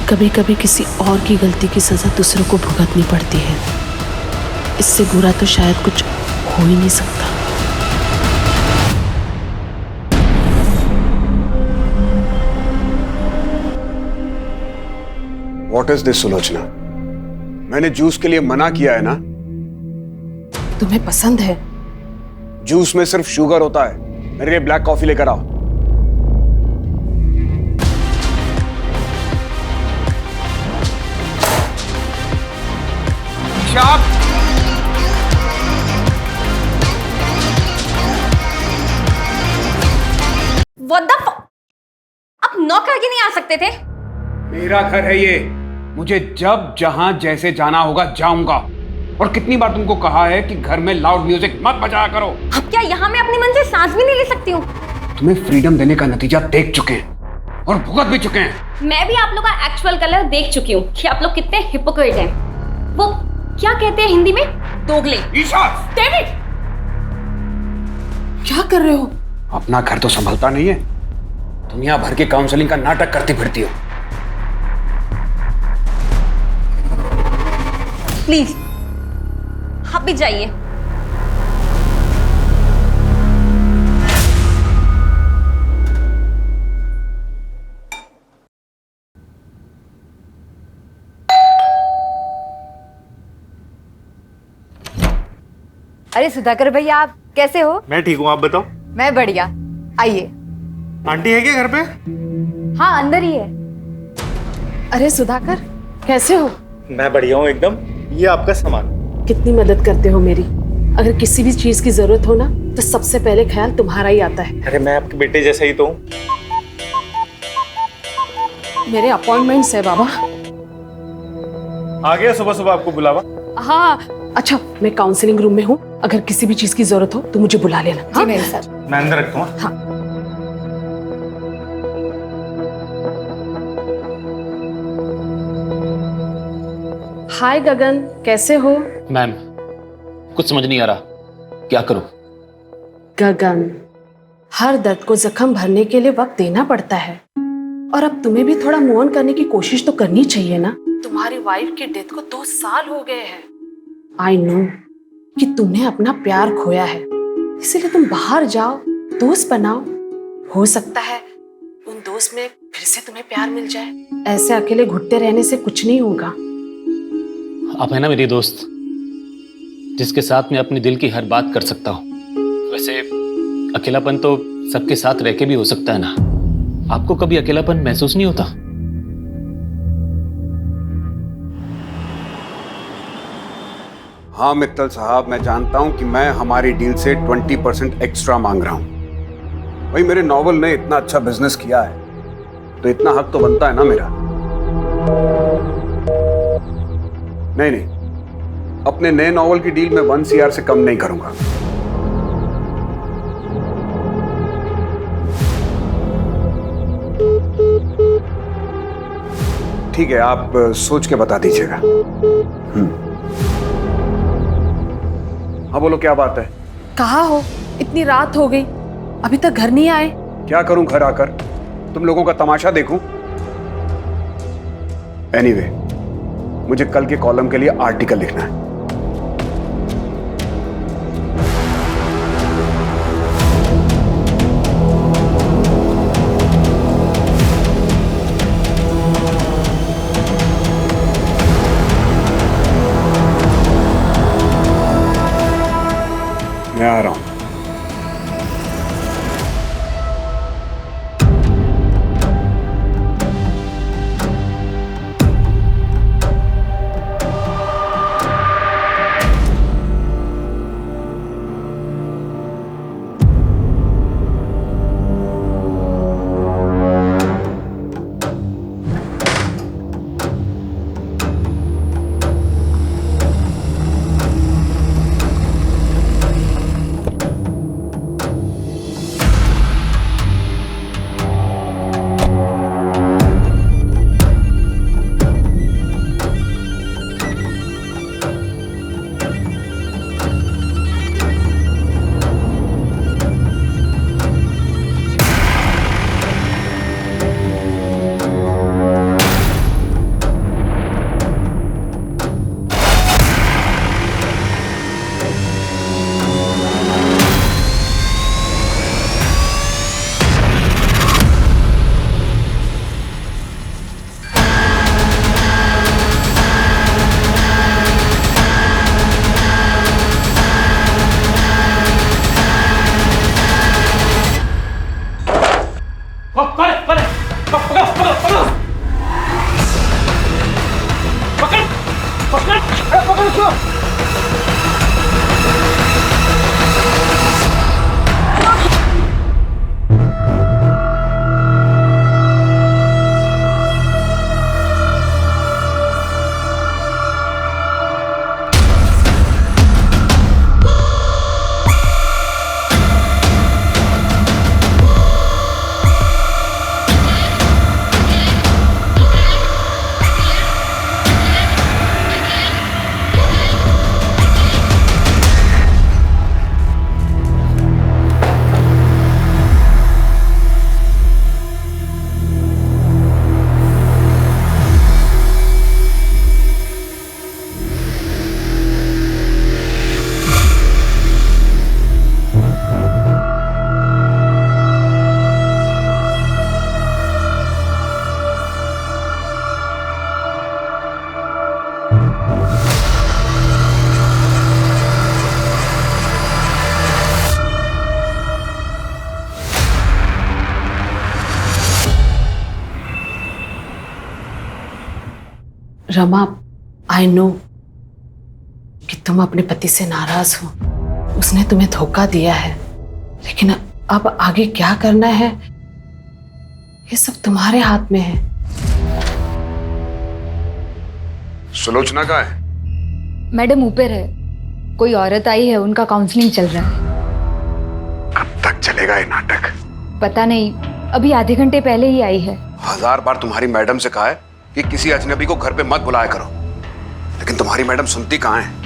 कभी कभी किसी और की गलती की सजा दूसरों को भुगतनी पड़ती है। इससे बुरा तो शायद कुछ हो ही नहीं सकता। What is this, Sulochana? मैंने जूस के लिए मना किया है ना। तुम्हें पसंद है? जूस में सिर्फ शुगर होता है। मेरे लिए ब्लैक कॉफी लेकर आओ। What the fuck? आप नॉक करके नहीं आ सकते थे? मेरा घर है ये। मुझे जब जहां जैसे जाना होगा जाऊंगा। और कितनी बार तुमको कहा है कि घर में लाउड म्यूजिक मत बजाया करो। अब क्या यहाँ मैं अपनी मन से सांस भी नहीं ले सकती हूँ? तुम्हें फ्रीडम देने का नतीजा देख चुके हैं और भुगत भी चुके हैं। मैं भी आप लोग का एक्चुअल कलर देख चुकी हूँ कि आप लोग कितने हिपोक्रेट हैं। वो क्या कहते हैं हिंदी में? दोगले। ईशा! डेविड! क्या कर रहे हो? अपना घर तो संभलता नहीं है, दुनिया भर के काउंसलिंग का नाटक करती फिरती हो। प्लीज आप भी जाइए। अरे सुधाकर भैया, आप कैसे हो? मैं ठीक हूँ, आप बताओ। मैं बढ़िया। आइए। आंटी है क्या घर पे? हाँ, अंदर ही है। अरे सुधाकर, कैसे हो? मैं बढ़िया हूँ एकदम। ये आपका सामान। कितनी मदद करते हो मेरी। अगर किसी भी चीज की जरूरत हो ना तो सबसे पहले ख्याल तुम्हारा ही आता है। अरे मैं आपके बेटे जैसा ही तो हूँ। मेरे अपॉइंटमेंट्स है बाबा। आ गया सुबह सुबह आपको बुलावा। हाँ, अच्छा मैं काउंसलिंग रूम में हूँ, अगर किसी भी चीज की जरूरत हो तो मुझे बुला लेना। जी मेरे साथ। मैं अंदर रखता हूँ। हाँ। हाय गगन, कैसे हो? मैम, कुछ समझ नहीं आ रहा, क्या करूं? गगन, हर दर्द को जख्म भरने के लिए वक्त देना पड़ता है, और अब तुम्हें भी थोड़ा मूव ऑन करने की कोशिश तो करनी चाहिए ना। तुम्हारी वाइफ की डेथ को 2 साल हो गए हैं। आई नो कि तुमने अपना प्यार खोया है, इसीलिए तुम बाहर जाओ, दोस्त बनाओ। हो सकता है उन दोस्त में फिर से तुम्हें प्यार मिल जाए। ऐसे अकेले घुटते रहने से कुछ नहीं होगा। आप है ना मेरी दोस्त, जिसके साथ मैं अपने दिल की हर बात कर सकता हूँ। वैसे अकेलापन तो सबके साथ रह के भी हो सकता है ना। आपको कभी अकेलापन महसूस नहीं होता? हाँ मित्तल साहब, मैं जानता हूं कि मैं हमारी डील से 20% एक्स्ट्रा मांग रहा हूं। भाई मेरे नॉवल ने इतना अच्छा बिजनेस किया है तो इतना हक तो बनता है ना मेरा। नहीं, अपने नए नॉवल की डील में 1 CR से कम नहीं करूंगा। ठीक है, आप सोच के बता दीजिएगा। हाँ बोलो, क्या बात है? कहाँ हो? इतनी रात हो गई, अभी तक घर नहीं आए। क्या करूं घर आकर? तुम लोगों का तमाशा देखूं? एनीवे, मुझे कल के कॉलम के लिए आर्टिकल लिखना है। मैं आ रहा हूं। रमा, आई नो कि तुम अपने पति से नाराज हो, उसने तुम्हें धोखा दिया है, लेकिन अब आगे क्या करना है ये सब तुम्हारे हाथ में है। सुलोचना कहाँ है? मैडम ऊपर है, कोई औरत आई है, उनका काउंसलिंग चल रहा है। कब तक चलेगा ये नाटक? पता नहीं, अभी आधे घंटे पहले ही आई है। 1000 बार तुम्हारी मैडम से कहा है कि किसी अजनबी को घर पे मत बुलाया करो, लेकिन तुम्हारी मैडम सुनती कहाँ है?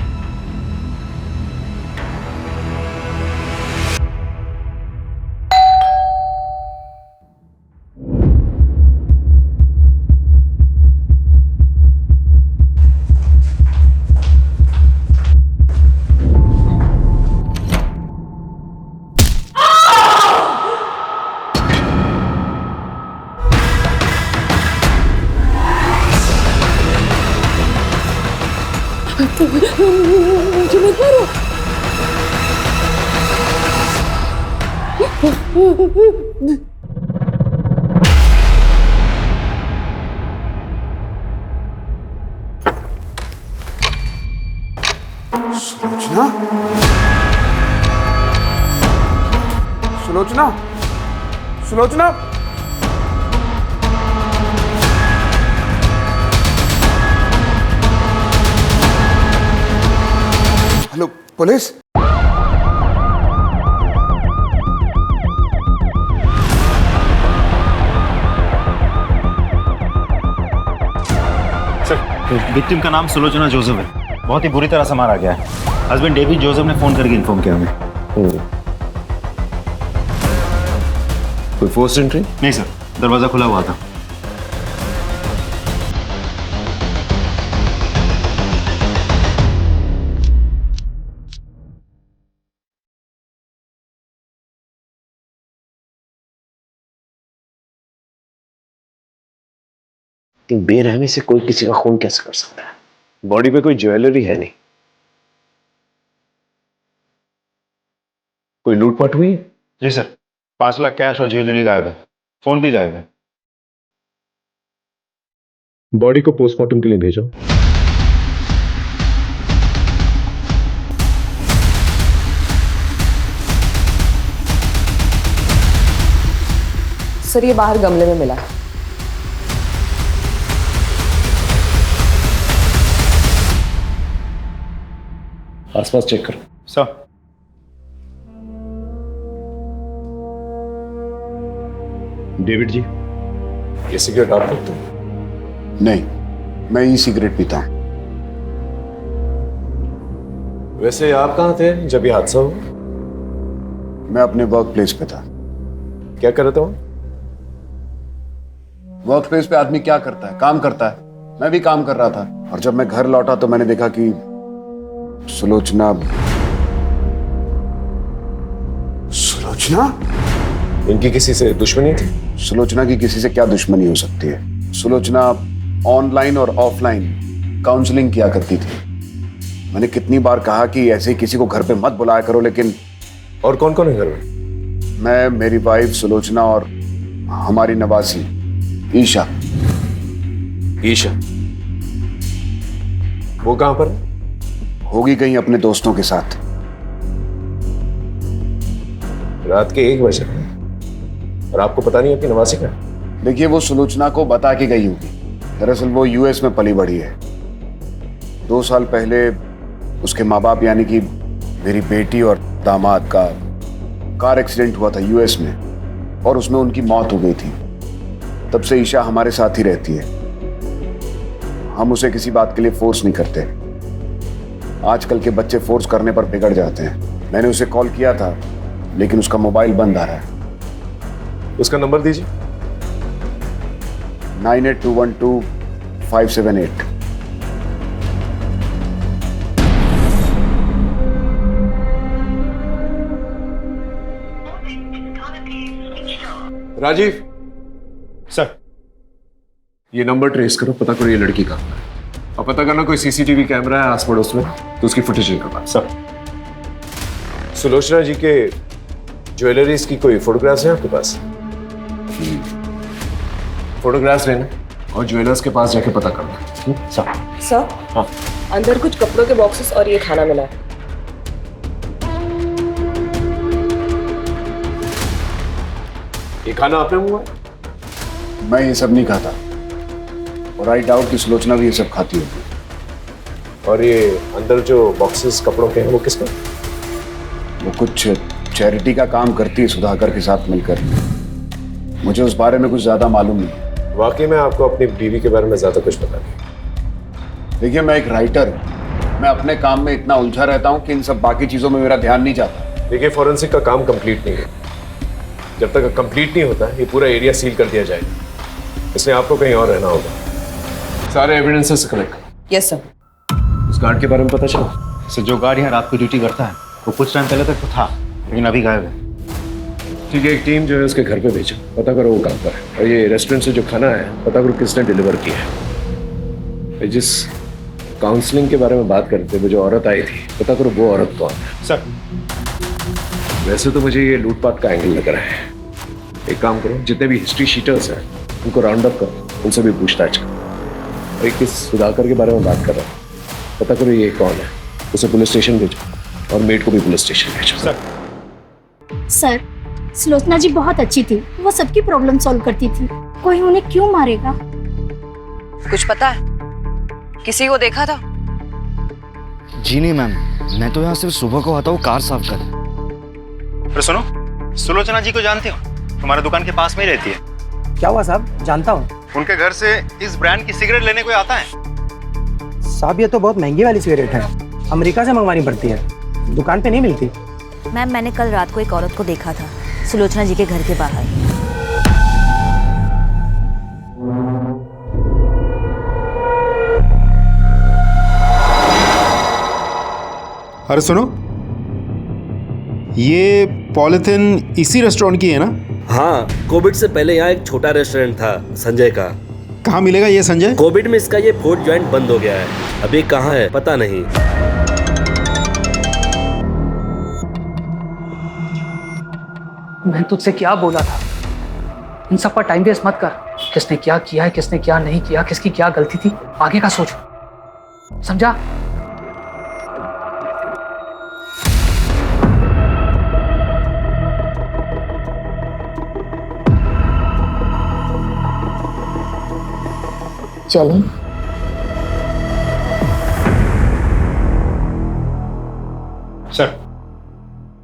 Sulochana? Sulochana? Sulochana? Hello, police? Victim का नाम सुलोचना जोसेफ है। बहुत ही बुरी तरह से मारा गया है। हस्बैंड डेविड जोसेफ ने फोन करके इन्फॉर्म किया हमें। कोई फोर्स एंट्री? नहीं सर, दरवाजा खुला हुआ था। बेरहमी से कोई किसी का खून कैसे कर सकता है? बॉडी पे कोई ज्वेलरी है नहीं। कोई लूटपाट हुई? जी सर, 5 लाख कैश और ज्वेलरी गायब है। फोन भी गायब है। बॉडी को पोस्टमार्टम के लिए भेजो। सर, ये बाहर गमले में मिला है। आसपास चेक करो। सर, डेविड जी, ये सिगरेट आप पीते हो? नहीं, मैं ई सिगरेट पीता हूं। वैसे आप कहाँ थे जब ये हादसा हुआ? मैं अपने वर्क प्लेस पे था। क्या कर रहे थे? वर्क प्लेस पे आदमी क्या करता है? काम करता है। मैं भी काम कर रहा था, और जब मैं घर लौटा तो मैंने देखा कि सुलोचना इनकी किसी से दुश्मनी थी? सुलोचना की किसी से क्या दुश्मनी हो सकती है? सुलोचना ऑनलाइन और ऑफलाइन काउंसलिंग किया करती थी। मैंने कितनी बार कहा कि ऐसे किसी को घर पे मत बुलाया करो, लेकिन और कौन कौन है घर में? मैं, मेरी वाइफ सुलोचना और हमारी नवासी ईशा। ईशा? वो कहां पर है? होगी कहीं अपने दोस्तों के साथ। रात के 1 बजे और आपको पता नहीं है कि नवासी का? देखिए, वो सुलोचना को बता के गई होगी। दरअसल वो यूएस में पली बढ़ी है। 2 साल पहले उसके माँ बाप यानी कि मेरी बेटी और दामाद का कार एक्सीडेंट हुआ था यूएस में, और उसमें उनकी मौत हो गई थी। तब से ईशा हमारे साथ ही रहती है। हम उसे किसी बात के लिए फोर्स नहीं करते। आजकल के बच्चे फोर्स करने पर बिगड़ जाते हैं। मैंने उसे कॉल किया था, लेकिन उसका मोबाइल बंद आ रहा है। उसका नंबर दीजिए। 98212578। राजीव सर, ये नंबर ट्रेस करो, पता करो ये लड़की कहाँ है और पता करना कोई सीसीटीवी कैमरा है आस पड़ोस में तो उसकी फुटेज निकालना। सर। सुलोचना जी के ज्वेलरीज की कोई फोटोग्राफ्स है आपके पास? फोटोग्राफ्स लेना और ज्वेलर्स के पास जाके पता करना। सर। सर हाँ। अंदर कुछ कपड़ों के बॉक्सेस और ये खाना मिला है। ये खाना आपने मंगवाया? मैं ये सब नहीं खाता और आई डाउट कि सुलोचना भी ये सब खाती होगी। और ये अंदर जो बॉक्सेस कपड़ों के हैं वो किसका? वो कुछ चैरिटी का काम करती है सुधाकर के साथ मिलकर। मुझे उस बारे में कुछ ज्यादा मालूम नहीं। वाकई में आपको अपनी बीवी के बारे में ज्यादा कुछ पता नहीं? देखिए, मैं एक राइटर हूं। मैं अपने काम में इतना उलझा रहता हूं कि इन सब बाकी चीजों में मेरा ध्यान नहीं जाता। देखिए, फॉरेंसिक का काम कंप्लीट नहीं है। जब तक कंप्लीट नहीं होता ये पूरा एरिया सील कर दिया जाएगा, इसलिए आपको कहीं और रहना होगा। सारे एविडेंसेस कलेक्ट करो। Yes sir. उस गार्ड के बारे में पता चला? सर, जो गार्ड यहाँ रात को ड्यूटी करता है वो कुछ टाइम पहले तक तो था, लेकिन अभी गायब है। ठीक है, एक टीम जो है उसके घर पे भेजो, पता करो वो कहाँ पर है। और ये रेस्टोरेंट से जो खाना है पता करो किसने डिलीवर किया है। जिस काउंसलिंग के बारे में बात करते वो जो औरत आई थी, पता करो वो औरत कौन है। सर। वैसे तो मुझे ये लूटपाट का एंगल लग रहा है। एक काम करो, जितने भी हिस्ट्री शीटर्स हैं उनको राउंड अप करो, उनसे भी पूछताछ करो। और किस सुधाकर के बारे में बात कर रहा हूँ, पता करो ये कौन है, उसे पुलिस स्टेशन भेजो और मेड को भी पुलिस स्टेशन भेजो। सर। सर, सुलोचना जी बहुत अच्छी थी, वो सबकी प्रॉब्लम सॉल्व करती थी। कोई उन्हें क्यों मारेगा? कुछ पता है? किसी को देखा था? जी नहीं मैम, मैं तो यहाँ सिर्फ सुबह को आता हूँ कार साफ कर। अरे सुनो, सुलोचना जी को जानते हो? तुम्हारे दुकान के पास में ही रहती है। क्या हुआ साहब? जानता हूँ। उनके घर से इस ब्रांड की सिगरेट लेने कोई आता है? साहब ये तो बहुत महंगी वाली सिगरेट है, अमेरिका से मंगवानी पड़ती है, दुकान पे नहीं मिलती। मैम, मैंने कल रात को एक औरत को देखा था सुलोचना जी के घर के बाहर। अरे सुनो, ये पॉलिथिन इसी रेस्टोरेंट की है ना? हाँ, कोविड से पहले यहाँ एक छोटा रेस्टोरेंट था संजय का। कहाँ मिलेगा ये संजय? कोविड में इसका ये फूड जॉइंट बंद हो गया है, अभी कहाँ है पता नहीं। मैं तुझसे क्या बोला था, इन सब पर टाइम वेस्ट मत कर। किसने क्या किया है, किसने क्या नहीं किया, किसकी क्या गलती थी, आगे का सोच, समझा? चलें। सर,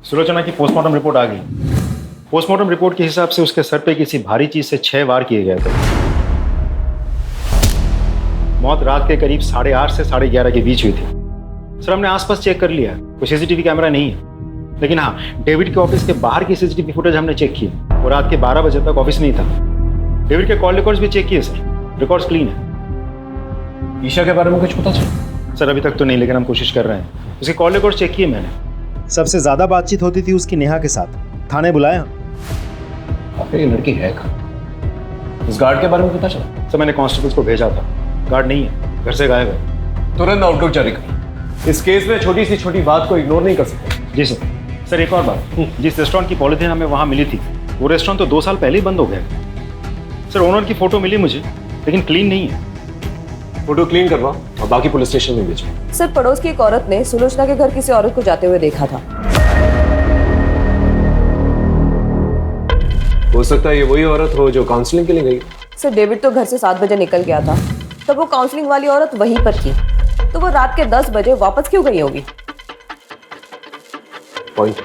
सुलोचना की पोस्टमार्टम रिपोर्ट आ गई। पोस्टमार्टम रिपोर्ट के हिसाब से उसके सर पे किसी भारी चीज से 6 वार किए गए थे। मौत रात के करीब 8:30 से 11:30 के बीच हुई थी। सर, हमने आसपास चेक कर लिया, कोई सीसीटीवी कैमरा नहीं है, लेकिन हाँ, डेविड के ऑफिस के बाहर की सीसीटीवी फुटेज हमने चेक की। वो रात के 12 बजे तक ऑफिस नहीं था। डेविड के कॉल रिकॉर्ड्स भी चेक किए सर, रिकॉर्ड्स क्लीन है। ईशा के बारे में कुछ पता चला? सर, अभी तक तो नहीं, लेकिन हम कोशिश कर रहे हैं। उसके कॉल रिकॉर्ड चेक किए मैंने। सबसे ज्यादा बातचीत होती थी उसकी नेहा के साथ। थाने बुलाया? आखिर ये लड़की है कहाँ? उस गार्ड के बारे में पता चला? सर, मैंने कांस्टेबल्स को भेजा था, गार्ड नहीं है, घर से गायब है। तुरंत आउटलुक जारी कर। इस केस में छोटी सी छोटी बात को इग्नोर नहीं कर सकते। जी सर। सर, एक और बात, जिस रेस्टोरेंट की पॉलिथीन हमें वहाँ मिली थी, वो रेस्टोरेंट तो 2 साल पहले ही बंद हो गया। सर, ओनर की फोटो मिली मुझे, लेकिन क्लीन नहीं है। फोटो क्लीन करवाओ और बाकी पुलिस स्टेशन में भेजो। सर, पड़ोस की एक औरत ने सुलोचना के घर किसी औरत को जाते हुए देखा था। हो सकता है ये वही औरत हो जो काउंसलिंग के लिए गई। सर, डेविड तो घर से 7 बजे निकल गया था, तब वो काउंसलिंग वाली औरत वहीं पर थी, तो वो रात के 10 बजे वापस क्यों गई होगी? पॉइंट।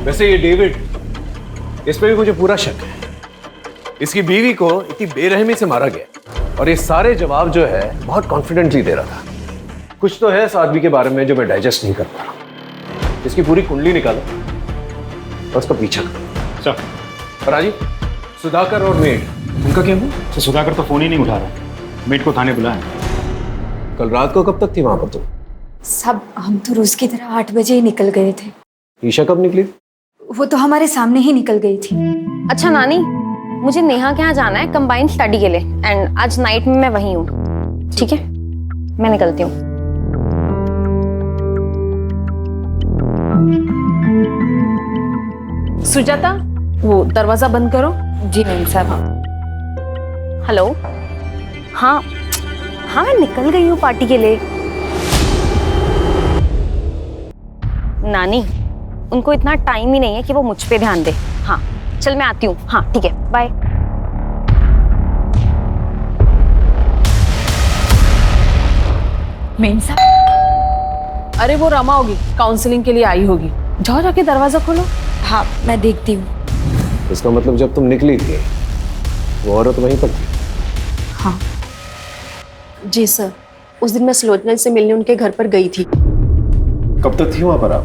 वैसे ये डेविड, इस पे भी मुझे पूरा शक है। इसकी बीवी को इतनी बेरहमी से मारा गया और ये सारे जवाब जो है बहुत कॉन्फिडेंटली दे रहा था। कुछ तो है इस आदमी के बारे में जो मैं डाइजेस्ट नहीं कर पा रहा। इसकी पूरी कुंडली निकालो और उसका पीछा करो। सर, राजीव, सुधाकर और मेड, उनका क्या हुआ? सर, सुधाकर तो फोन ही नहीं उठा रहा, मेट को थाने बुलाया। कल रात को कब तक थी वहां पर तुम? सब हम तो रोज की तरह 8 बजे ही निकल गए थे। ईशा कब निकली? वो तो हमारे सामने ही निकल गई थी। अच्छा नानी, मुझे नेहा के यहाँ जाना है कंबाइंड स्टडी के लिए, एंड आज नाइट में मैं वहीं हूँ, ठीक है? मैं निकलती हूँ। सुजाता, वो दरवाजा बंद करो। जी मैम साहब। हेलो। हाँ हाँ, मैं निकल गई हूँ पार्टी के लिए। नानी, उनको इतना टाइम ही नहीं है कि वो मुझ पे ध्यान दे। हाँ चल मैं आती हूँ। हाँ ठीक है, बाय। मेम साहब, अरे वो रमा होगी, काउंसलिंग के लिए आई होगी। जाओ जाके दरवाजा खोलो। हाँ मैं देखती हूँ। इसका मतलब जब तुम निकली थी वो औरत वहीं पर थी? हाँ जी सर, उस दिन मैं सुलोचना से मिलने उनके घर पर गई थी। कब तक थी वहां पर आप?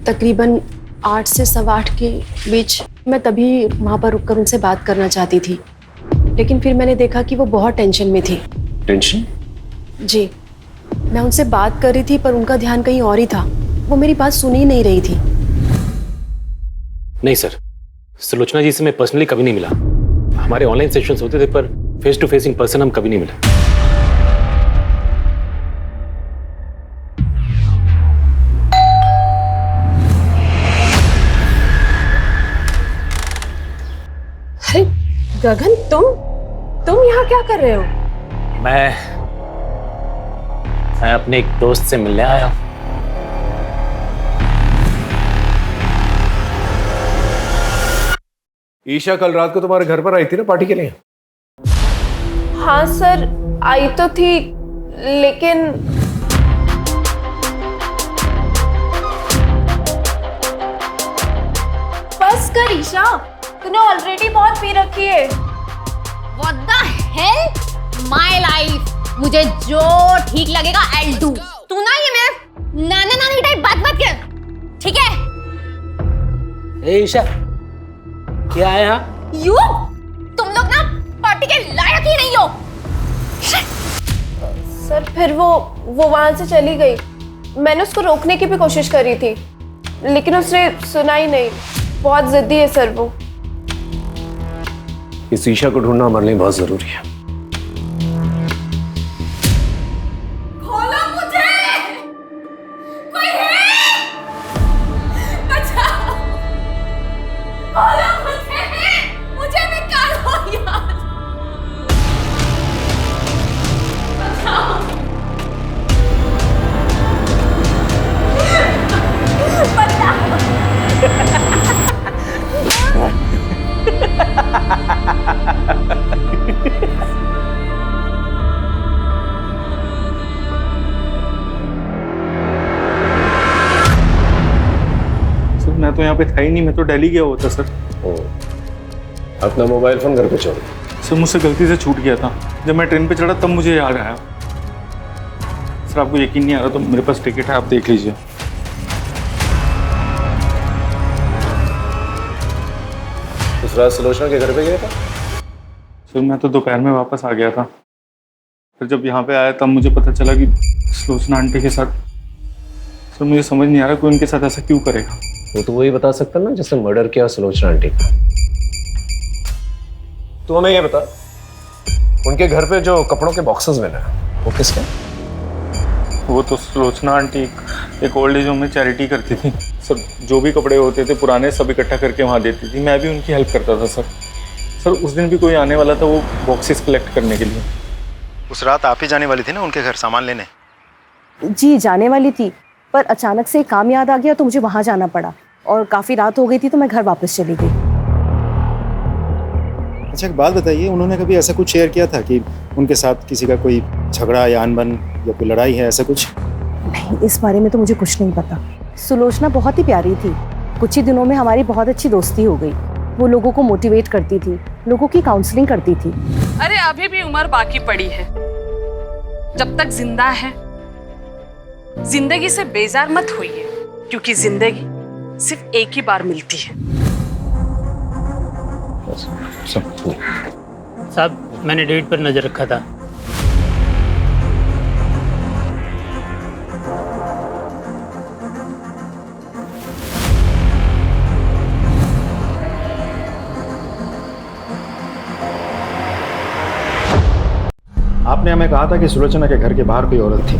तकरीबन 8 से 8:15 के बीच। मैं तभी वहां पर रुककर उनसे बात करना चाहती थी, लेकिन फिर मैंने देखा कि वो बहुत टेंशन में थी। टेंशन? जी, मैं उनसे बात कर रही थी पर उनका ध्यान कहीं और ही था। वो मेरी बात सुन ही नहीं रही थी। नहीं सर, सुलोचना जी से मैं पर्सनली कभी नहीं मिला। हमारे ऑनलाइन सेशंस होते थे पर face to face in person हम कभी नहीं मिले। अरे गगन, तुम यहाँ क्या कर रहे हो? मैं अपने एक दोस्त से मिलने आया हूं। ईशा कल रात को तुम्हारे घर पर आई थी ना पार्टी के लिए? हाँ सर, आई तो थी, लेकिन बस कर ईशा, तूने ऑलरेडी बहुत पी रखी है। What the hell? My life. मुझे जो ठीक लगेगा I'll do. तू ना ये मेरे नाना नानी टाइप बात कर, ठीक है? ए ईशा, क्या है यहाँ? यू, तुम लोग ना पार्टी के लायक ही नहीं हो। सर फिर वो वहां से चली गई। मैंने उसको रोकने की भी कोशिश करी थी, लेकिन उसने सुना ही नहीं। बहुत जिद्दी है सर वो। इस ईशा को ढूंढना हमारे लिए बहुत जरूरी है। खोलो मुझे, कोई है? बचाओ, खोलो मुझे निकालो यार, बचाओ, सर मैं तो यहाँ पे था ही नहीं, मैं तो दिल्ली गया हुआ था सर। अपना मोबाइल फोन घर पे छोड़। सर मुझसे गलती से छूट गया था, जब मैं ट्रेन पे चढ़ा तब मुझे याद आया। सर आपको यकीन नहीं आ रहा तो मेरे पास टिकट है, आप देख लीजिए। उस रात सुलोचना के घर पे गया था? सर मैं तो दोपहर में वापस आ गया था। फिर जब यहाँ पे आया तब मुझे पता चला कि सुलोचना आंटी के साथ। सर मुझे समझ नहीं आ रहा कोई उनके साथ ऐसा क्यों करेगा। वो तो वही बता सकता ना जिसने मर्डर किया सुलोचना आंटी का। तू हमें ये बता, उनके घर पे जो कपड़ों के बॉक्सेस मिले वो किसके? वो तो सुलोचना आंटी एक ओल्ड एज होम में चैरिटी करती थी सर। जो भी कपड़े होते थे पुराने सब इकट्ठा करके वहाँ देती थी। मैं भी उनकी हेल्प करता था सर। सर उस दिन भी कोई आने वाला था वो बॉक्सेस कलेक्ट करने के लिए। उस रात आप ही जाने वाली थी ना उनके घर सामान लेने? जी जाने वाली थी, पर अचानक से काम याद आ गया तो मुझे वहां जाना पड़ा, और काफी रात हो गई थी तो मैं घर वापस चली गई। अच्छा एक बात बताइए, उन्होंने कभी ऐसा कुछ शेयर किया था कि उनके साथ किसी का कोई झगड़ा या अनबन या कोई लड़ाई है, ऐसा कुछ? नहीं, इस बारे में तो मुझे कुछ नहीं पता। सुलोचना बहुत ही प्यारी थी। कुछ ही दिनों में हमारी बहुत अच्छी दोस्ती हो गई। वो लोगों को मोटिवेट करती थी, लोगों की काउंसलिंग करती थी। अरे अभी भी उम्र बाकी पड़ी है। जब तक जिंदा है जिंदगी से बेजार मत होइए, क्योंकि जिंदगी सिर्फ एक ही बार मिलती है। साहब मैंने डेट पर नजर रखा था। आपने हमें कहा था कि सुलोचना के घर के बाहर कोई औरत थी,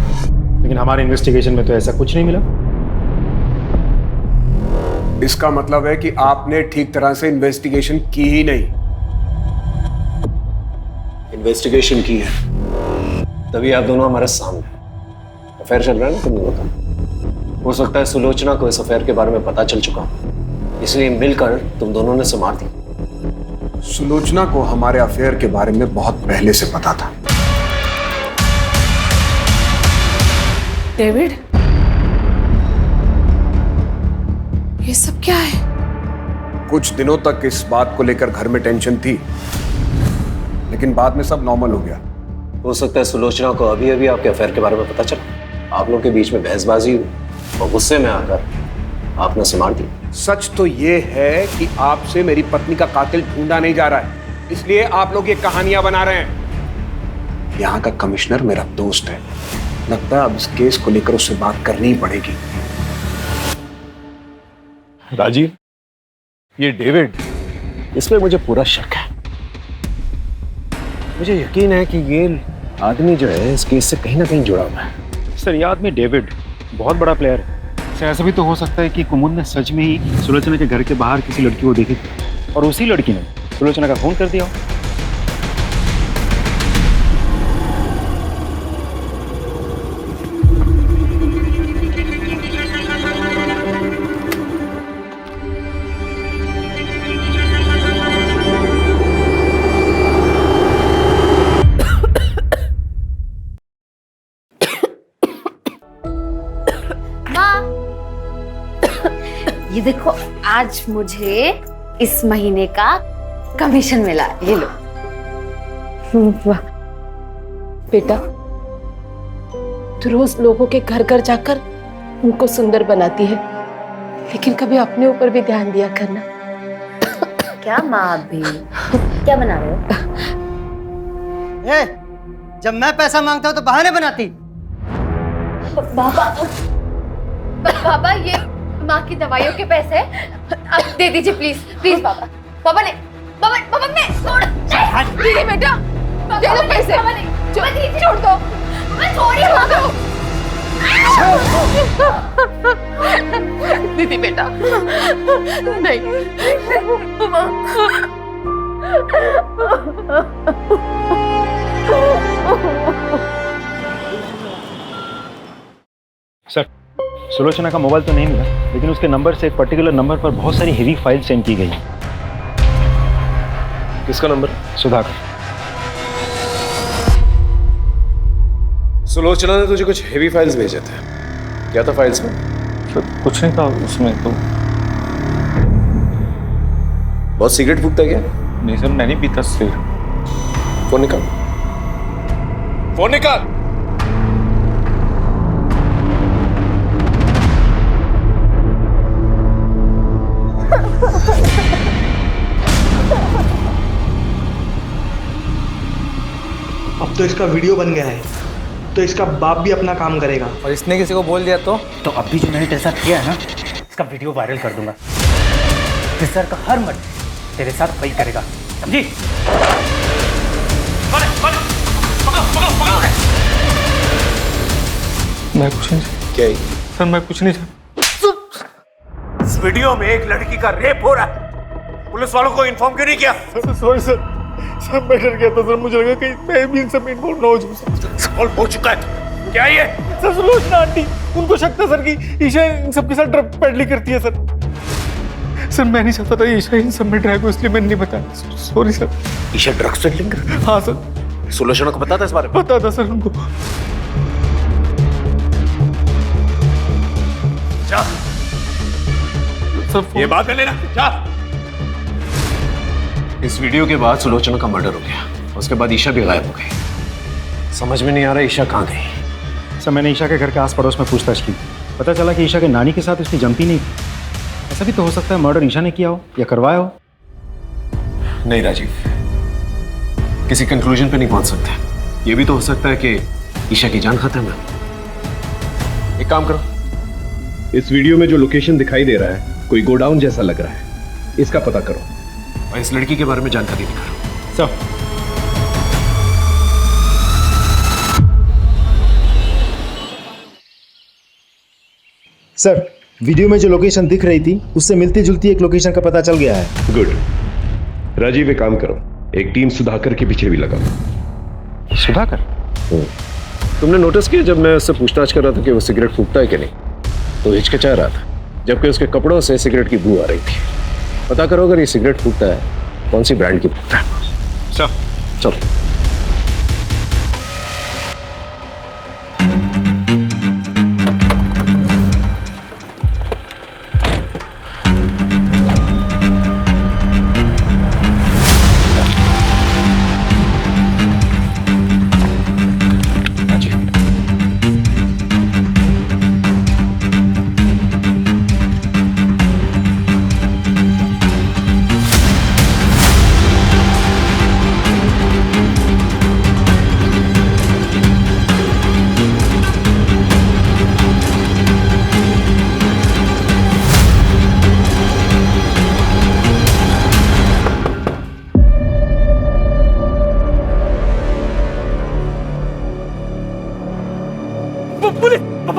लेकिन हमारे इन्वेस्टिगेशन में तो ऐसा कुछ नहीं मिला। इसका मतलब है कि आपने ठीक तरह से इन्वेस्टिगेशन की ही नहीं। इन्वेस्टिगेशन की है, तभी आप दोनों हमारे सामने। अफेयर चल रहा है ना तुम दोनों का। हो सकता है सुलोचना को इस अफेयर के बारे में पता चल चुका, इसलिए मिलकर तुम दोनों ने संभाल दी। सुलोचना को हमारे अफेयर के बारे में बहुत पहले से पता था। डेविड, ये सब क्या है? कुछ दिनों तक इस बात को लेकर घर में टेंशन थी, लेकिन बाद में सब नॉर्मल हो गया। हो सकता है सुलोचना को अभी अभी आपके अफेयर के बारे में पता चला, आप लोगों के बीच में बहसबाजी हुई और गुस्से में आकर आपने संभाल दी। सच तो ये है कि आपसे मेरी पत्नी का कातिल ढूंढा नहीं जा रहा है, इसलिए आप लोग ये कहानियां बना रहे हैं। यहाँ का कमिश्नर मेरा दोस्त है, लगता है अब इस केस को लेकर उससे बात करनी ही पड़ेगी। राजीव, ये डेविड, इसमें मुझे पूरा शक है। मुझे यकीन है कि ये आदमी जो है इस केस से कहीं ना कहीं जुड़ा हुआ है। सर, ये आदमी डेविड बहुत बड़ा प्लेयर है। सर, ऐसा भी तो हो सकता है कि कुमुद ने सच में ही सुलोचना के घर के बाहर किसी लड़की को देखी थी और उसी लड़की ने सुलोचना का फोन कर दिया। ये देखो, आज मुझे इस महीने का कमीशन मिला, ये लो। वाह बेटा, तू रोज लोगों के घर घर जाकर उनको सुंदर बनाती है, लेकिन कभी अपने ऊपर भी ध्यान दिया करना। क्या माँ अभी क्या बना रहे हो? जब मैं पैसा मांगता हूँ तो बहाने बनाती। बाबा, ये माँ की दवाइयों के पैसे अब दे दीजिए, प्लीज प्लीज बाबा। बाबा ने छोड़ दीदी, बेटा दे दो पैसे। छोड़ दो, दीदी बेटा, नहीं। सर, सुलोचना का मोबाइल तो नहीं मिला, लेकिन उसके नंबर से एक पर्टिकुलर नंबर पर बहुत सारी हेवी फाइल सेंड की गई है। किसका नंबर? सुधाकर। सुलोचना ने तुझे कुछ हेवी फाइल्स भेजे थे, क्या था फाइल्स में? सर, कुछ नहीं था उसमें तो। बहुत सिगरेट फूकता क्या? नहीं सर, मैं नहीं पीता सिर। फोन निकाल, फोन निकाल। अब तो इसका वीडियो बन गया है, तो इसका बाप भी अपना काम करेगा। और इसने किसी को बोल दिया तो अब भी जो मैंने तेरे साथ किया है ना, इसका वीडियो वायरल कर दूंगा। सर का हर मर्द तेरे साथ वही करेगा, समझी? मैं कुछ नहीं। क्या सर, मैं कुछ नहीं। इस वीडियो में एक लड़की का रेप हो रहा है, पुलिस वालों को इन्फॉर्म क्यों नहीं किया? सॉरी सर, मैं डर गया था सर, मुझे लगा कि मैं भी इन सब में इन्वॉल्व ना हो जाऊं। सॉल्व हो चुका है, क्या ये? सर, सुलोचना आंटी, उनको शक था सर कि ईशा इन सबके साथ ड्रग पेडलिंग करती है सर। सर, मैं नहीं चाहता था ईशा इन सब में ड्रैग हो, इसलिए मैंने नहीं बताया। Sorry sir. Isha drugs peddling? हाँ सर। सुलोचना को पता था इस बारे में? पता था सर उनको। जा सर, ये बात कर लेना, जा। इस वीडियो के बाद सुलोचना का मर्डर हो गया, उसके बाद ईशा भी गायब हो गई। समझ में नहीं आ रहा ईशा कहाँ गई। सर, मैंने ईशा के घर के आस पड़ोस में पूछताछ की, पता चला कि ईशा के नानी के साथ उसकी जमती नहीं थी। ऐसा भी तो हो सकता है मर्डर ईशा ने किया हो या करवाया हो। नहीं राजीव, किसी कंक्लूजन पे नहीं पहुंच सकते। ये भी तो हो सकता है कि ईशा की जान खत्म है। एक काम करो, इस वीडियो में जो लोकेशन दिखाई दे रहा है कोई गोडाउन जैसा लग रहा है, इसका पता करो और इस लड़की के बारे में जानकारी निकालो। सब सर, वीडियो में जो लोकेशन दिख रही थी उससे मिलती जुलती एक लोकेशन का पता चल गया है। गुड। राजीव एक काम करो, एक टीम सुधाकर के पीछे भी लगाओ। सुधाकर? तुमने नोटिस किया जब मैं उससे पूछताछ कर रहा था कि वो सिगरेट फूकता है कि नहीं, तो हिचकिचा रहा था, जबकि उसके कपड़ों से सिगरेट की बू आ रही थी। पता करो अगर ये सिगरेट फूकता है कौन सी ब्रांड की फूकता है। चलो।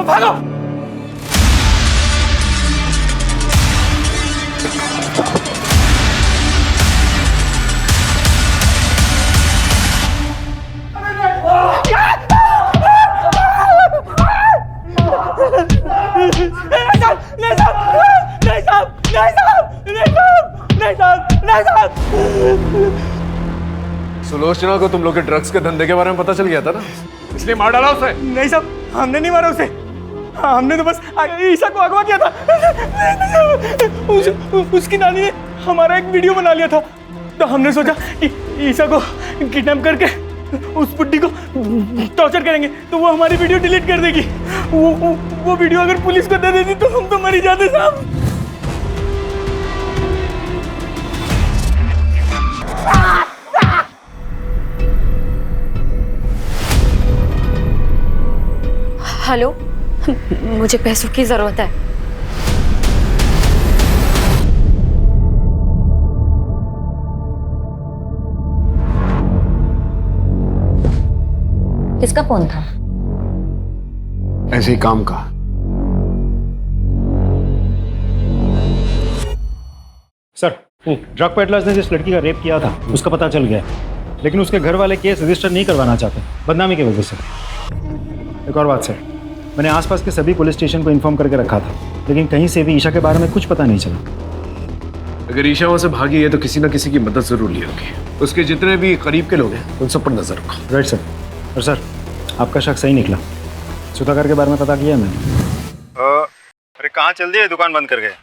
भागो। सुलोचना को तुम लोग के ड्रग्स के धंधे के बारे में पता चल गया था ना, इसलिए मार डाला उसे। नहीं साहब, हमने नहीं मारा उसे, हमने तो बस ईशा को अगवा किया था। उसकी नानी ने हमारा एक वीडियो बना लिया था, तो हमने सोचा कि ईशा को किडनैप करके उस बुड्ढी को टॉर्चर करेंगे तो वो हमारी वीडियो डिलीट कर देगी। वो वीडियो अगर पुलिस को दे देती तो हम तो मर ही जाते साहब। हेलो, मुझे पैसों की जरूरत है। किसका फोन था? ऐसे ही काम का। सर, ड्रग पेडलर्स ने जिस लड़की का रेप किया था उसका पता चल गया, लेकिन उसके घर वाले केस रजिस्टर नहीं करवाना चाहते बदनामी की वजह से। एक और बात सर, मैंने आसपास के सभी पुलिस स्टेशन को इन्फॉर्म करके रखा था, लेकिन कहीं से भी ईशा के बारे में कुछ पता नहीं चला। अगर ईशा वहां से भागी है तो किसी ना किसी की मदद जरूर ली होगी। उसके जितने भी करीब के लोग हैं उन सब पर नजर रखो। Right sir. और सर, आपका शक सही निकला, सुधाकर के बारे में पता किया मैंने। अरे कहाँ चल दिए, दुकान बंद कर गए?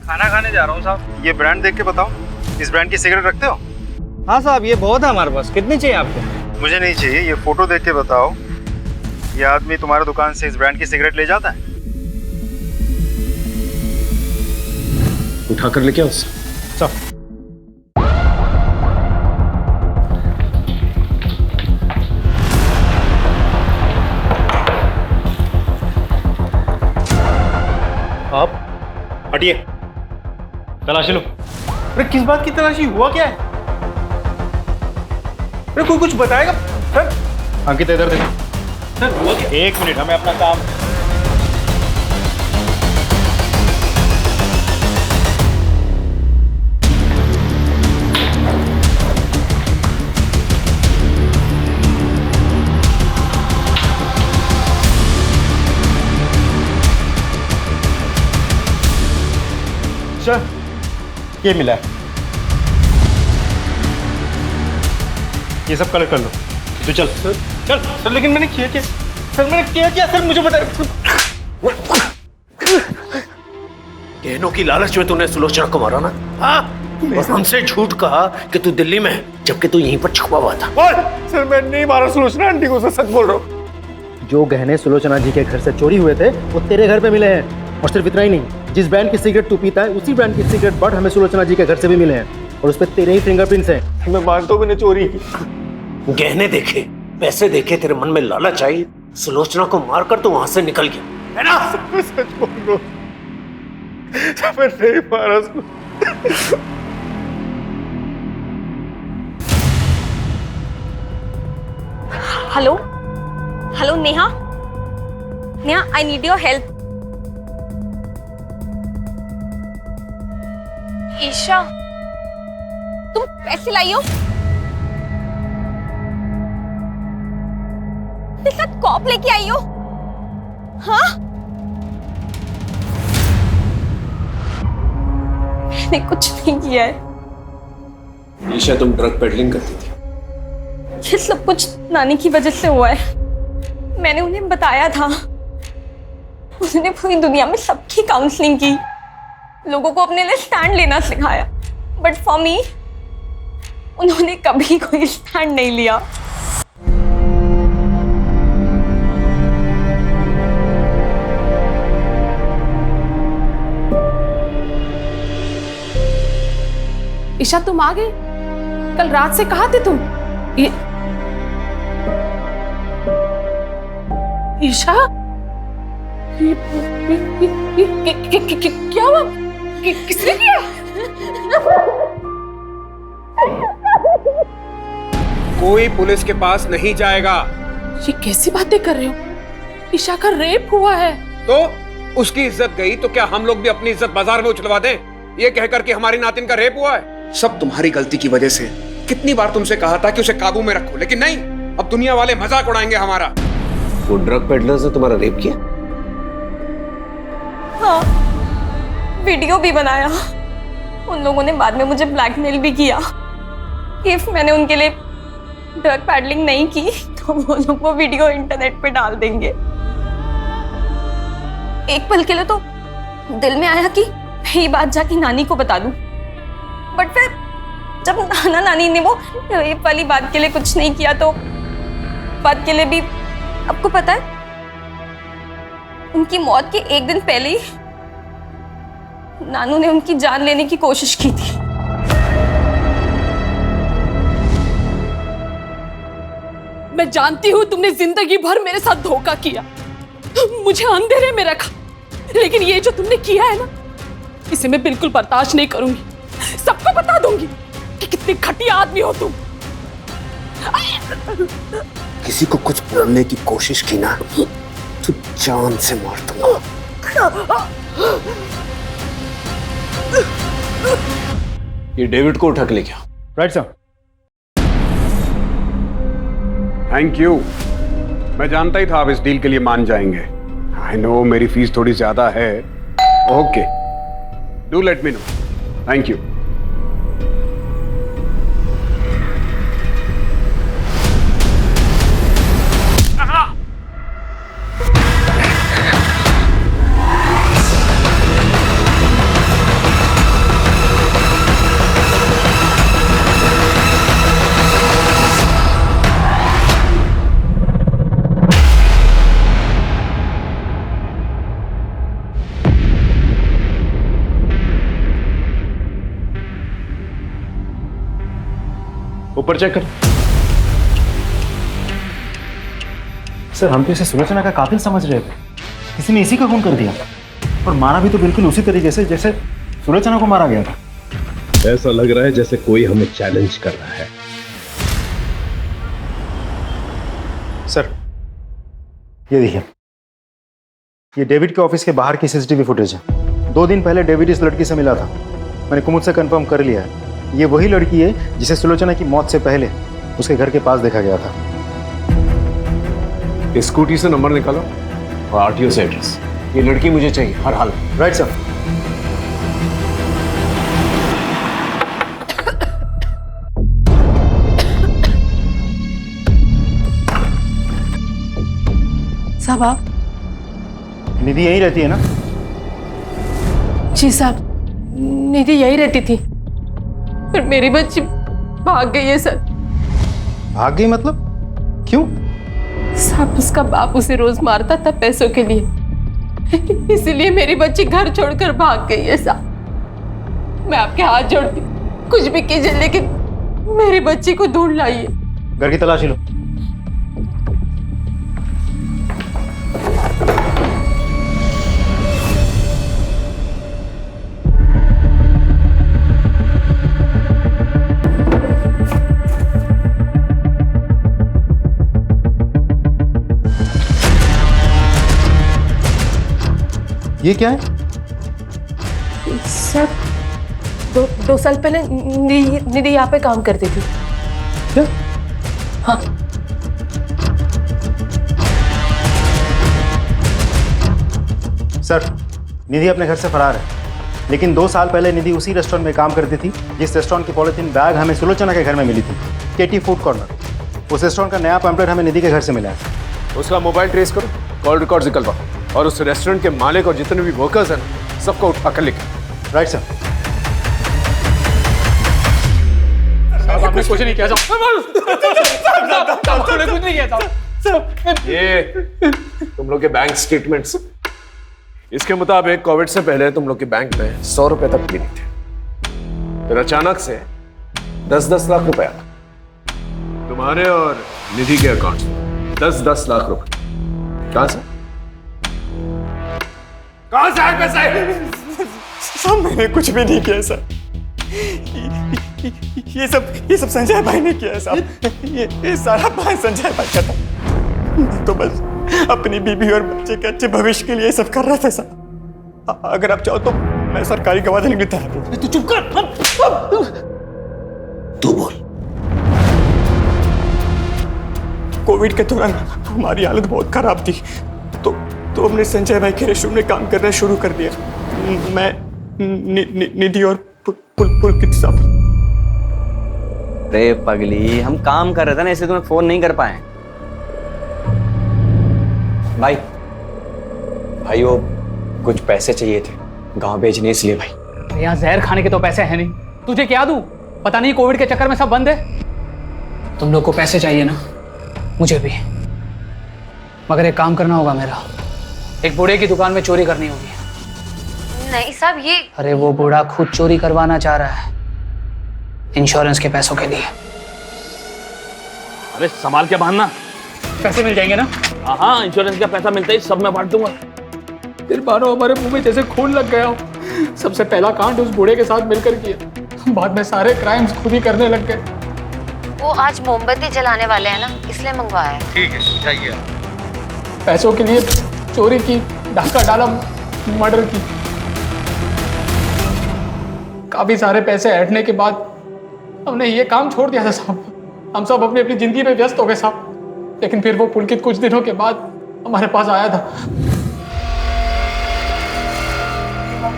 खाना खाने जा रहा हूँ साहब। ये ब्रांड देख के बताओ, इस ब्रांड की सिगरेट रखते हो? हाँ साहब, ये बहुत है हमारे पास। कितनी चाहिए आपको? मुझे नहीं चाहिए, ये फोटो देख के बताओ, ये आदमी तुम्हारे दुकान से इस ब्रांड की सिगरेट ले जाता है? उठा कर लेके आओ उससे। आप हटिए, तलाशी लो। अरे किस बात की तलाशी, हुआ क्या है? अरे कोई कुछ बताएगा सर? अंकित इधर देखो। सर हुआ क्या? एक मिनट, हमें अपना काम। सर, ये मिला है, ये सब कलेक्ट कर लो। तू चल चल सर। लेकिन मैंने किया क्या सर? मैंने किया क्या सर, मुझे बताइए। गहनों की लालच में तूने सुलोचना को मारा ना? हाँ, और हमसे झूठ कहा कि तू दिल्ली में है, जबकि तू यहीं पर छुपा हुआ था। सर मैं नहीं मारा सुलोचना आंटी को, सच बोल रहा हूँ। जो गहने सुलोचना जी के घर से चोरी हुए थे वो तेरे घर पे मिले हैं। और सिर्फ इतना ही नहीं, जिस ब्रांड की सिगरेट तू पीता है उसी ब्रांड की सिगरेट बट हमें सुलोचना जी के घर से भी मिले हैं, और उस पर तेरे ही फिंगरप्रिंट्स हैं। मैं मानता हूँ मैंने चोरी की। गहने देखे, पैसे देखे, तेरे मन में लालच आई, सुलोचना को मारकर तू वहां से निकल गया, है ना? सच बोल रहा हूँ, मैं नहीं मारा उसको। Hello hello Neha, Neha I need your help. Isha, तुम पैसे लाई हो? तेरे साथ कॉप लेके आई हो? हाँ? मैंने कुछ नहीं किया है। ईशा, तुम ड्रग पेडलिंग करती थी। ये सब कुछ नानी की वजह से हुआ है। मैंने उन्हें बताया था। उन्होंने पूरी दुनिया में सबकी काउंसलिंग की, लोगों को अपने लिए स्टैंड लेना सिखाया, बट फॉर मी उन्होंने कभी कोई स्टैंड नहीं लिया। ईशा, तुम आ गई? कल रात से कहाँ थे तुम? ईशा, क्या हुआ? किसने किया? कोई पुलिस के पास नहीं जाएगा। ये कैसी बातें कर रहे हो? ईशा का रेप हुआ है। तो उसकी इज्जत गई तो क्या हम लोग भी अपनी इज्जत बाजार में उछलवा दें? ये कहकर कि हमारी नातिन का रेप हुआ है। सब तुम्हारी गलती की वजह से। कितनी बार तुमसे कहा था कि उसे काबू में रखो, लेकिन नहीं। अब दुनिया वाले मजाक उड़ाएंगे हमारा। वो ड्रग पेडलर्स ने तुम्हारा रेप किया? हाँ, वीडियो भी बनाया। उन लोगों ने बाद में मुझे ब्लैकमेल भी किया। इफ मैंने उनके लिए ड्रग पैडलिंग नहीं की तो वो लोग वो वीडियो इंटरनेट पे डाल देंगे। एक पल के लिए तो दिल में आया कि मैं ये बात जाके नानी को बता दूं, बट फिर जब नाना नानी ने वो रेप वाली बात के लिए कुछ नहीं किया तो बात के लिए भी, आपको पता है उनकी मौत के एक दिन पहले ही नानू ने उनकी जान लेने की कोशिश की थी। मैं जानती हूँ तुमने जिंदगी भर मेरे साथ धोखा किया, मुझे अंधेरे में रखा, लेकिन ये जो तुमने किया है ना, इसे मैं बिल्कुल बर्दाश्त नहीं करूंगी। सबको बता दूंगी कि कितने घटिया आदमी हो तुम। किसी को कुछ बोलने की कोशिश की ना तो जान से मार दूंगा। ये डेविड को उठा के ले गया। Right sir. Thank you. मैं जानता ही था आप इस डील के लिए मान जाएंगे। आई नो मेरी फीस थोड़ी ज्यादा है। Okay, do let me know. Thank you. ऊपर चेक कर। सर, हम तो इसे सुलोचना का कातिल समझ रहे थे। किसी ने इसी का खून कर दिया और मारा भी तो बिल्कुल उसी तरीके से जैसे सुलोचना को मारा गया था। ऐसा लग रहा है जैसे कोई हमें चैलेंज कर रहा है। सर, ये देखिए, ये डेविड के ऑफिस के बाहर की सीसीटीवी फुटेज है। 2 दिन पहले डेविड इस लड़की से मिला था। मैंने कुमुद से कंफर्म कर लिया है, ये वही लड़की है जिसे सुलोचना की मौत से पहले उसके घर के पास देखा गया था। स्कूटी से नंबर निकालो और आरटीओ से एड्रेस। ये लड़की मुझे चाहिए हर हाल में। Right sir. साहब, आप? निधि यहीं रहती है ना? जी साहब, निधि यहीं रहती थी, पर मेरी बच्ची भाग गई है सर। भाग गई मतलब? क्यों? साहब, उसका बाप उसे रोज मारता था पैसों के लिए, इसीलिए मेरी बच्ची घर छोड़कर भाग गई है साहब। मैं आपके हाथ जोड़ती, कुछ भी कीजिए, लेकिन मेरी बच्ची को ढूंढ लाइए। घर की तलाशी लो। ये क्या है? सर, दो साल पहले निधि यहाँ पे काम करती थी। क्या? हाँ। सर, निधि अपने घर से फरार है, लेकिन 2 साल पहले निधि उसी रेस्टोरेंट में काम करती थी जिस रेस्टोरेंट की पॉलिथीन बैग हमें सुलोचना के घर में मिली थी, केटी फूड कॉर्नर। उस रेस्टोरेंट का नया पैम्पलेट हमें निधि के घर से मिला है। उसका मोबाइल ट्रेस करो, कॉल रिकॉर्ड निकलवाओ और उस रेस्टोरेंट के मालिक और जितने भी वर्कर्स हैं सबको उठाकर लिखो। Right sir. आपने कुछ नहीं किया आपने कुछ नहीं किया। ये तुम लोग के बैंक स्टेटमेंट्स, इसके मुताबिक कोविड से पहले तुम लोग के बैंक में 100 रुपए तक भी नहीं थे। फिर अचानक से 10-10 लाख रुपए आया तुम्हारे और निधि के अकाउंट में। 10-10 लाख रुपए कहां से आए पैसे? सर मैंने कुछ भी नहीं किया सर। ये सब संजय भाई ने किया है साहब। ये सारा प्लान संजय भाई का था। मैं तो बस अपनी बीबी और बच्चे के अच्छे भविष्य के लिए सब कर रहा था साहब। अगर आप चाहो तो मैं सरकारी गवाह देने के लिए तैयार हूं। तू चुप कर। तू बोल। कोविड के दौरान हमारी हालत बहुत खराब थी, तो हमने संजय भाई के रेस्टोरेंट में काम करना शुरू कर दिया। मैं निधि और पुलकित साहब। अरे पगली, हम काम कर रहे थे ना, इसलिए तुम्हें फोन नहीं कर पाए। भाई वो कुछ पैसे चाहिए थे गांव भेजने, इसलिए भाई। यहाँ जहर खाने के तो पैसे हैं नहीं, तुझे क्या दूं? पता नहीं कोविड के चक्कर में सब बंद है। तुम लोग को पैसे चाहिए ना, मुझे भी, मगर एक काम करना होगा मेरा। एक बूढ़े की दुकान में चोरी करनी होगी। नहीं साहब, ये अरे वो बूढ़ा खुद चोरी करवाना चाह रहा है इंश्योरेंस के पैसों के लिए। अरे संभाल के बांधना, पैसे मिल जाएंगे ना? हाँ, इंश्योरेंस का पैसा मिलता ही सब मैं बांट दूंगा। फिर मानो हमारे मुंह में जैसे खून लग गया हो। सबसे पहला कांड उस बूढ़े के साथ मिलकर किया, बाद में सारे क्राइम्स खुद ही करने लग गए। वो आज मोमबत्ती जलाने वाले हैं ना, इसलिए मंगवाया है। ठीक है, जाइए। पैसों के लिए चोरी की, डाका डाला, मर्डर की। काफी सारे पैसे ऐंठने के बाद हमने ये काम छोड़ दिया था साहब। हम सब अपनी अपनी जिंदगी में व्यस्त हो गए साहब। लेकिन फिर वो पुलकित कुछ दिनों के बाद हमारे पास आया था।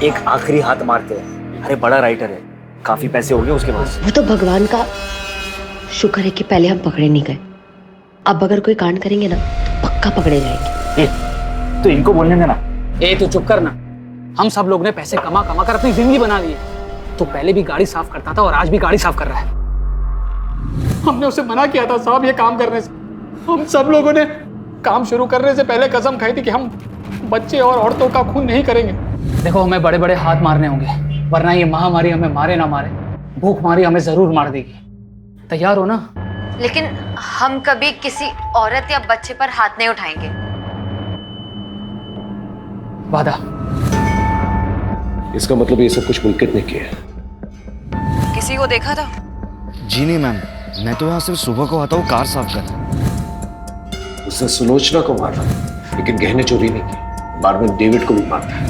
एक आखिरी हाथ मारते हैं। अरे बड़ा राइटर है, काफी पैसे हो गए उसके पास। वो तो भगवान का शुक्र है कि पहले हम पकड़े नहीं गए। अब अगर कोई कांड करेंगे ना तो पक्का पकड़े जाएंगे। तो इनको बोलने देना। तू चुप करना। हम सब लोग ने पैसे कमा कमा कर अपनी जिंदगी बना ली है। तो पहले भी गाड़ी साफ करता था और आज भी गाड़ी साफ कर रहा है। हमने उसे मना किया था साहब ये काम करने से। हम सब लोगों ने काम शुरू करने से पहले कसम खाई थी कि हम बच्चे और औरतों का खून नहीं करेंगे। देखो, हमें बड़े बड़े हाथ मारने होंगे, वरना ये महामारी हमें मारे ना मारे, भूखमारी हमें जरूर मार देगी। तैयार हो ना? लेकिन हम कभी किसी औरत या बच्चे पर हाथ नहीं उठाएंगे। वादा। इसका मतलब ये सब कुछ पुलकित ने किया है। किसी को देखा था? जी नहीं मैम, मैं तो यहाँ सिर्फ सुबह को आता हूँ कार साफ करने। उसने सुलोचना को मारा, लेकिन गहने चोरी नहीं की। बाद में डेविड को भी मारता है।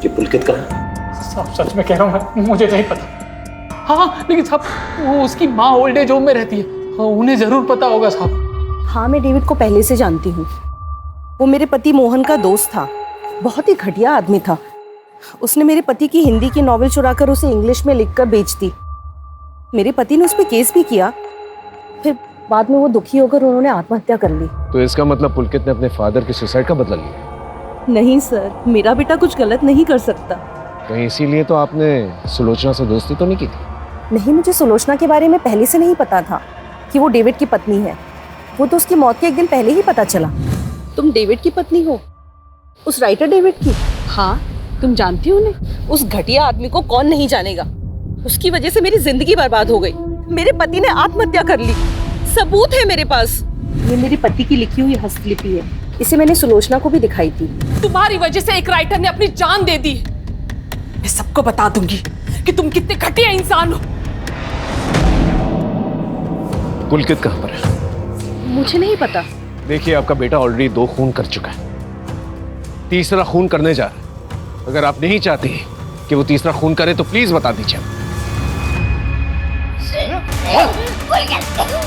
ये पुलकित का है? साहब सच में कह रहा हूँ, मुझे नहीं पता। हाँ, लेकिन साहब वो उसकी माँ ओल्ड एज होम में रहती है, उन्हें जरूर पता होगा साहब। हाँ, मैं डेविड को पहले से जानती हूँ। वो मेरे पति मोहन का दोस्त था, बहुत ही घटिया आदमी था। उसने मेरे पति की हिंदी की नॉवेल चुराकर उसे इंग्लिश में लिखकर बेच दी। मेरे पति ने उस पर केस भी किया, फिर बाद में वो दुखी होकर उन्होंने आत्महत्या कर ली। तो इसका मतलब पुलकित ने अपने फादर के सुसाइड का बदला लिया? नहीं सर, मेरा बेटा कुछ गलत नहीं कर सकता। कहीं इसीलिए तो आपने सुलोचना से दोस्ती तो नहीं की थी? नहीं, मुझे सुलोचना के बारे में पहले से नहीं पता था कि वो डेविड की पत्नी है। वो तो उसकी मौत के एक दिन पहले ही पता चला। तुम डेविड की पत्नी हो? उस राइटर डेविड की? हाँ, तुम जानती हो उन्हें? उस घटिया आदमी को कौन नहीं जानेगा। उसकी वजह से मेरी जिंदगी बर्बाद हो गई। मेरे पति ने आत्महत्या कर ली, सबूत है मेरे पास। ये मेरे पति की लिखी हुई हस्तलिपि है, इसे मैंने सुलोचना को भी दिखाई थी। तुम्हारी वजह से एक राइटर ने अपनी जान दे दी। मैं सबको बता दूंगी कि तुम कितने घटिया इंसान हो। पुलकित कहाँ पर है? मुझे नहीं पता। देखिए, आपका बेटा ऑलरेडी 2 खून कर चुका है, तीसरा खून करने जा रहा है। अगर आप नहीं चाहती कि वो तीसरा खून करे तो प्लीज बता दीजिए।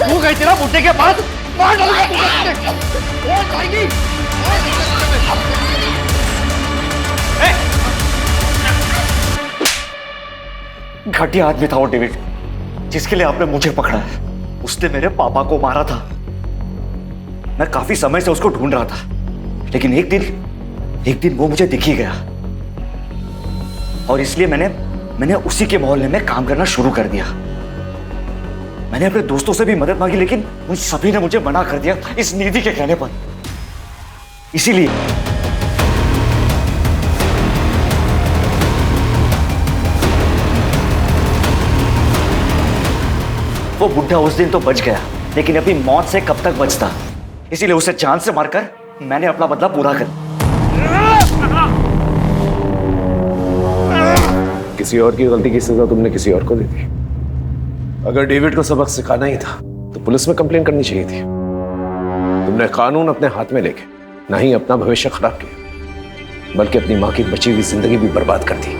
तू गई तेरा बुड्ढे के पास, मार डालूंगा घटिया आदमी था वो डेविड, जिसके लिए आपने मुझे पकड़ा है। उसने मेरे पापा को मारा था। मैं काफी समय से उसको ढूंढ रहा था, लेकिन एक दिन वो मुझे दिख ही गया और इसलिए मैंने उसी के मोहल्ले में काम करना शुरू कर दिया। मैंने अपने दोस्तों से भी मदद मांगी, लेकिन उन सभी ने मुझे मना कर दिया इस निधि के कहने पर। इसीलिए वो बुढ़ा उस दिन तो बच गया, लेकिन अपनी मौत से कब तक बचता। इसीलिए उसे जान से मारकर मैंने अपना बदला पूरा कर। किसी और की गलती की सजा तुमने किसी और को दे दी। अगर डेविड को सबक सिखाना ही था तो पुलिस में कंप्लेन करनी चाहिए थी। तुमने कानून अपने हाथ में लेके ना ही अपना भविष्य खराब किया, बल्कि अपनी मां की बची हुई जिंदगी भी बर्बाद कर दी।